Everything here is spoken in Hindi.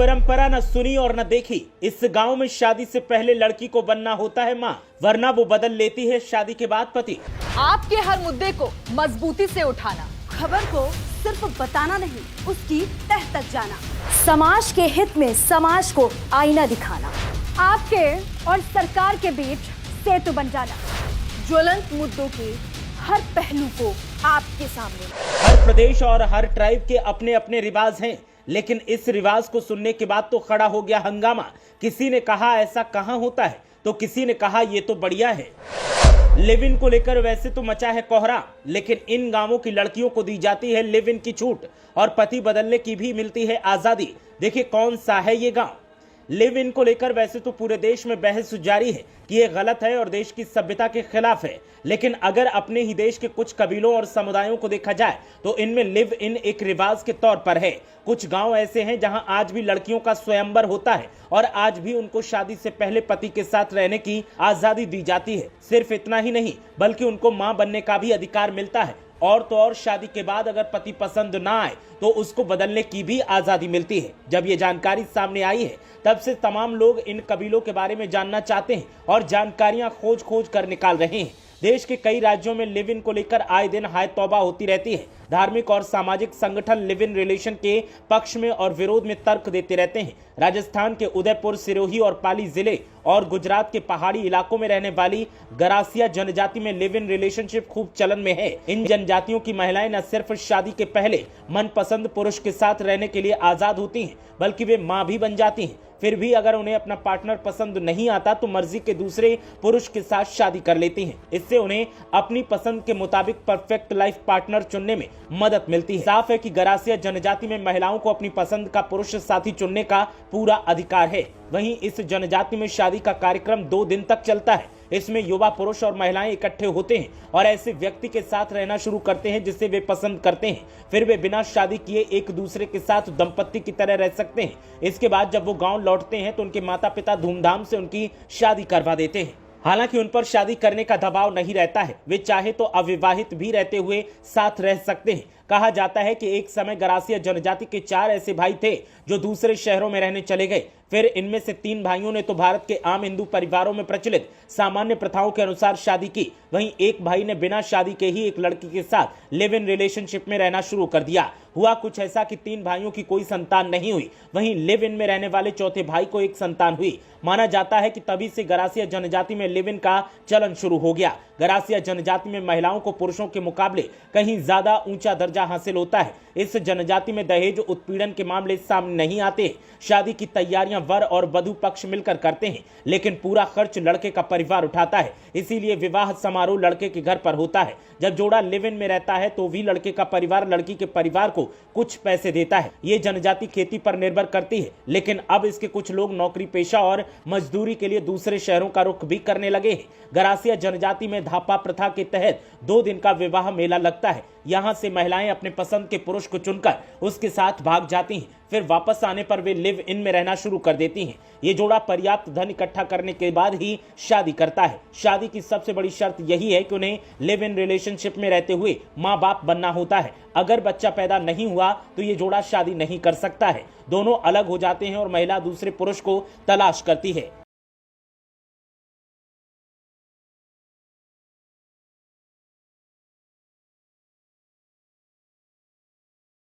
परंपरा न सुनी और न देखी। इस गांव में शादी से पहले लड़की को बनना होता है मां, वरना वो बदल लेती है शादी के बाद पति। आपके हर मुद्दे को मजबूती से उठाना, खबर को सिर्फ बताना नहीं, उसकी तह तक जाना, समाज के हित में समाज को आईना दिखाना, आपके और सरकार के बीच सेतु बन जाना, ज्वलंत मुद्दों के हर पहलू को आपके सामने। हर प्रदेश और हर ट्राइब के अपने अपने रिवाज हैं, लेकिन इस रिवाज को सुनने के बाद तो खड़ा हो गया हंगामा। किसी ने कहा ऐसा कहां होता है, तो किसी ने कहा ये तो बढ़िया है। लिव इन को लेकर वैसे तो मचा है कोहरा, लेकिन इन गांवों की लड़कियों को दी जाती है लिव इन की छूट और पति बदलने की भी मिलती है आजादी। देखिए कौन सा है ये गांव। लिव इन को लेकर वैसे तो पूरे देश में बहस जारी है कि ये गलत है और देश की सभ्यता के खिलाफ है, लेकिन अगर अपने ही देश के कुछ कबीलों और समुदायों को देखा जाए तो इनमें लिव इन एक रिवाज के तौर पर है। कुछ गांव ऐसे हैं जहां आज भी लड़कियों का स्वयंवर होता है और आज भी उनको शादी से पहले पति के साथ रहने की आजादी दी जाती है। सिर्फ इतना ही नहीं, बल्कि उनको मां बनने का भी अधिकार मिलता है और तो और शादी के बाद अगर पति पसंद ना आए तो उसको बदलने की भी आजादी मिलती है। जब ये जानकारी सामने आई है तब से तमाम लोग इन कबीलों के बारे में जानना चाहते हैं और जानकारियां खोज कर निकाल रहे हैं। देश के कई राज्यों में लिव इन को लेकर आए दिन हाय तौबा होती रहती है। धार्मिक और सामाजिक संगठन लिव इन रिलेशन के पक्ष में और विरोध में तर्क देते रहते हैं। राजस्थान के उदयपुर, सिरोही और पाली जिले और गुजरात के पहाड़ी इलाकों में रहने वाली गरासिया जनजाति में लिव इन रिलेशनशिप खूब चलन में है। इन जनजातियों की महिलाएं न सिर्फ शादी के पहले मनपसंद पुरुष के साथ रहने के लिए आजाद होती हैं, बल्कि वे मां भी बन जाती हैं। फिर भी अगर उन्हें अपना पार्टनर पसंद नहीं आता तो मर्जी के दूसरे पुरुष के साथ शादी कर लेती हैं। इससे उन्हें अपनी पसंद के मुताबिक परफेक्ट लाइफ पार्टनर चुनने में मदद मिलती है। साफ है कि गरासिया जनजाति में महिलाओं को अपनी पसंद का पुरुष साथी चुनने का पूरा अधिकार है। वहीं इस जनजाति में शादी का कार्यक्रम 2 दिन तक चलता है। इसमें युवा पुरुष और महिलाएं इकट्ठे होते हैं और ऐसे व्यक्ति के साथ रहना शुरू करते हैं जिसे वे पसंद करते हैं। फिर वे बिना शादी किए एक दूसरे के साथ दंपत्ति की तरह रह सकते हैं। इसके बाद जब वो गांव लौटते हैं तो उनके माता पिता धूमधाम से उनकी शादी करवा देते हैं। हालांकि उन पर शादी करने का दबाव नहीं रहता है, वे चाहे तो अविवाहित भी रहते हुए साथ रह सकते हैं। कहा जाता है कि एक समय गरासिया जनजाति के 4 ऐसे भाई थे जो दूसरे शहरों में रहने चले गए। फिर इनमें से 3 भाइयों ने तो भारत के आम हिंदू परिवारों में प्रचलित सामान्य प्रथाओं के अनुसार शादी की। वहीं एक भाई ने बिना शादी के ही एक लड़की के साथ लिव इन रिलेशनशिप में रहना शुरू कर दिया। हुआ कुछ ऐसा कि 3 भाइयों की कोई संतान नहीं हुई। वहीं लिव इन में रहने वाले चौथे भाई को एक संतान हुई। माना जाता है कि तभी से गरासिया जनजाति में लिव इन का चलन शुरू हो गया। गरासिया जनजाति में महिलाओं को पुरुषों के मुकाबले कहीं ज्यादा ऊंचा दर्जा हासिल होता है। इस जनजाति में दहेज उत्पीड़न के मामले सामने नहीं आते। शादी की तैयारियां वर और वधू पक्ष मिलकर करते हैं, लेकिन पूरा खर्च लड़के का परिवार उठाता है। इसीलिए विवाह समारोह लड़के के घर पर होता है। जब जोड़ा लिव इन में रहता है तो भी लड़के का परिवार लड़की के परिवार को कुछ पैसे देता है। ये जनजाति खेती पर निर्भर करती है, लेकिन अब इसके कुछ लोग नौकरी पेशा और मजदूरी के लिए दूसरे शहरों का रुख भी करने लगे हैं। गरासिया जनजाति में धापा प्रथा के तहत 2 दिन का विवाह मेला लगता है। यहाँ से महिलाएं अपने पसंद के पुरुष को चुनकर उसके साथ भाग जाती हैं। फिर वापस आने पर वे लिव इन में रहना शुरू कर देती हैं। ये जोड़ा पर्याप्त धन इकट्ठा करने के बाद ही शादी करता है। शादी की सबसे बड़ी शर्त यही है कि उन्हें लिव इन रिलेशनशिप में रहते हुए माँ बाप बनना होता है। अगर बच्चा पैदा नहीं हुआ तो ये जोड़ा शादी नहीं कर सकता है। दोनों अलग हो जाते हैं और महिला दूसरे पुरुष को तलाश करती है।